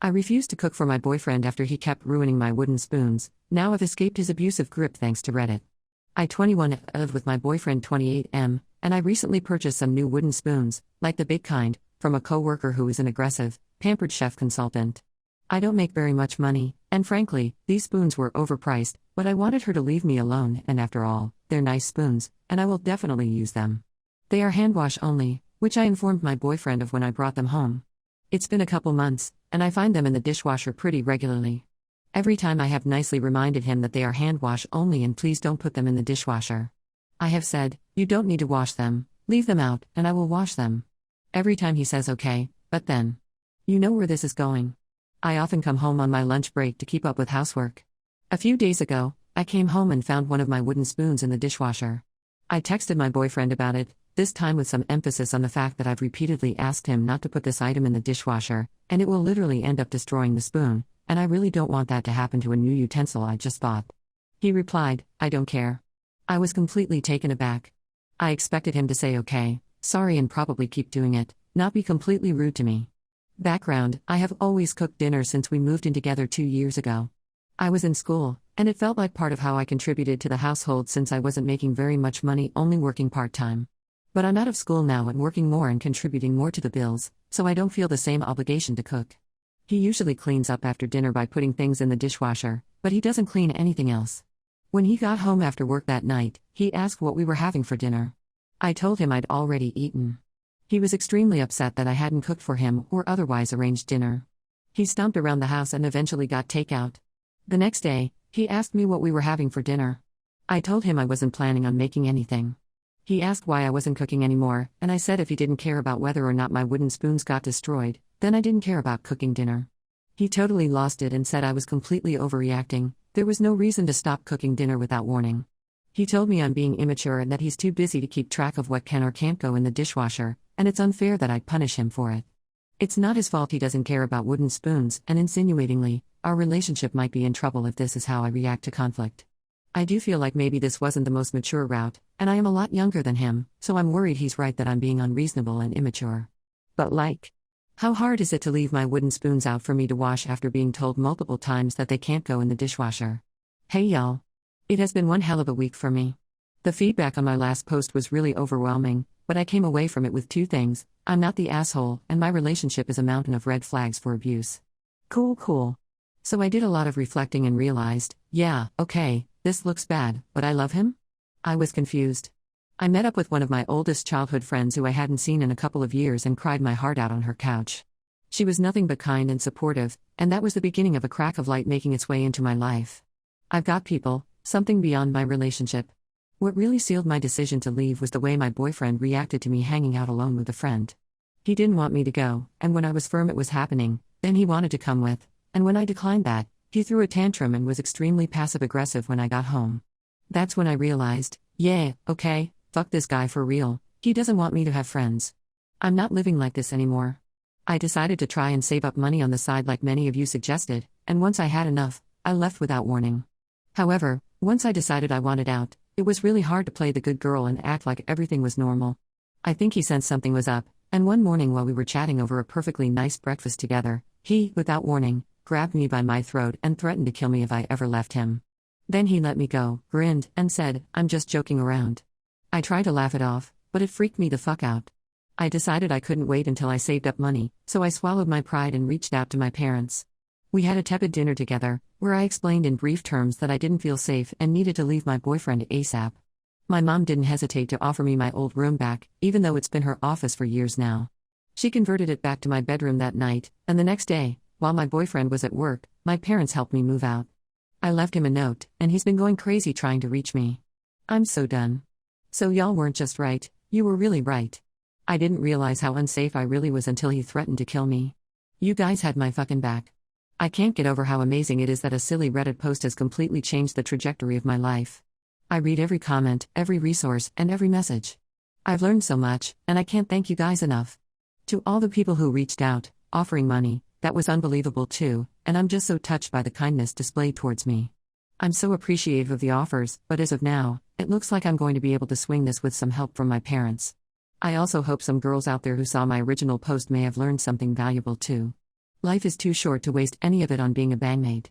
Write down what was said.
I refused to cook for my boyfriend after he kept ruining my wooden spoons. Now I've escaped his abusive grip thanks to Reddit. I 21 lived with my boyfriend 28M, and I recently purchased some new wooden spoons, like the big kind, from a coworker who is an aggressive, pampered chef consultant. I don't make very much money, and frankly, these spoons were overpriced, but I wanted her to leave me alone, and after all, they're nice spoons, and I will definitely use them. They are hand wash only, which I informed my boyfriend of when I brought them home. It's been a couple months, and I find them in the dishwasher pretty regularly. Every time I have nicely reminded him that they are hand wash only and please don't put them in the dishwasher. I have said, you don't need to wash them, leave them out, and I will wash them. Every time he says okay, but then. You know where this is going. I often come home on my lunch break to keep up with housework. A few days ago, I came home and found one of my wooden spoons in the dishwasher. I texted my boyfriend about it, this time with some emphasis on the fact that I've repeatedly asked him not to put this item in the dishwasher, and it will literally end up destroying the spoon, and I really don't want that to happen to a new utensil I just bought. He replied, I don't care. I was completely taken aback. I expected him to say okay, sorry and probably keep doing it, not be completely rude to me. Background: I have always cooked dinner since we moved in together 2 years ago. I was in school, and it felt like part of how I contributed to the household since I wasn't making very much money, only working part-time. But I'm out of school now and working more and contributing more to the bills, so I don't feel the same obligation to cook. He usually cleans up after dinner by putting things in the dishwasher, but he doesn't clean anything else. When he got home after work that night, he asked what we were having for dinner. I told him I'd already eaten. He was extremely upset that I hadn't cooked for him or otherwise arranged dinner. He stomped around the house and eventually got takeout. The next day, he asked me what we were having for dinner. I told him I wasn't planning on making anything. He asked why I wasn't cooking anymore, and I said if he didn't care about whether or not my wooden spoons got destroyed, then I didn't care about cooking dinner. He totally lost it and said I was completely overreacting, there was no reason to stop cooking dinner without warning. He told me I'm being immature and that he's too busy to keep track of what can or can't go in the dishwasher, and it's unfair that I'd punish him for it. It's not his fault he doesn't care about wooden spoons, and insinuatingly, our relationship might be in trouble if this is how I react to conflict. I do feel like maybe this wasn't the most mature route, and I am a lot younger than him, so I'm worried he's right that I'm being unreasonable and immature. But how hard is it to leave my wooden spoons out for me to wash after being told multiple times that they can't go in the dishwasher? Hey y'all. It has been one hell of a week for me. The feedback on my last post was really overwhelming, but I came away from it with 2 things: I'm not the asshole, and my relationship is a mountain of red flags for abuse. Cool. So I did a lot of reflecting and realized, yeah, okay, this looks bad, but I love him? I was confused. I met up with one of my oldest childhood friends who I hadn't seen in a couple of years and cried my heart out on her couch. She was nothing but kind and supportive, and that was the beginning of a crack of light making its way into my life. I've got people, something beyond my relationship. What really sealed my decision to leave was the way my boyfriend reacted to me hanging out alone with a friend. He didn't want me to go, and when I was firm it was happening, then he wanted to come with, and when I declined that, he threw a tantrum and was extremely passive-aggressive when I got home. That's when I realized, yeah, okay, fuck this guy for real, he doesn't want me to have friends. I'm not living like this anymore. I decided to try and save up money on the side like many of you suggested, and once I had enough, I left without warning. However, once I decided I wanted out, it was really hard to play the good girl and act like everything was normal. I think he sensed something was up, and one morning while we were chatting over a perfectly nice breakfast together, he, without warning, grabbed me by my throat and threatened to kill me if I ever left him. Then he let me go, grinned, and said, I'm just joking around. I tried to laugh it off, but it freaked me the fuck out. I decided I couldn't wait until I saved up money, so I swallowed my pride and reached out to my parents. We had a tepid dinner together, where I explained in brief terms that I didn't feel safe and needed to leave my boyfriend ASAP. My mom didn't hesitate to offer me my old room back, even though it's been her office for years now. She converted it back to my bedroom that night, and the next day, while my boyfriend was at work, my parents helped me move out. I left him a note, and he's been going crazy trying to reach me. I'm so done. So y'all weren't just right, you were really right. I didn't realize how unsafe I really was until he threatened to kill me. You guys had my fucking back. I can't get over how amazing it is that a silly Reddit post has completely changed the trajectory of my life. I read every comment, every resource, and every message. I've learned so much, and I can't thank you guys enough. To all the people who reached out, offering money, that was unbelievable too, and I'm just so touched by the kindness displayed towards me. I'm so appreciative of the offers, but as of now, it looks like I'm going to be able to swing this with some help from my parents. I also hope some girls out there who saw my original post may have learned something valuable too. Life is too short to waste any of it on being a bangmate.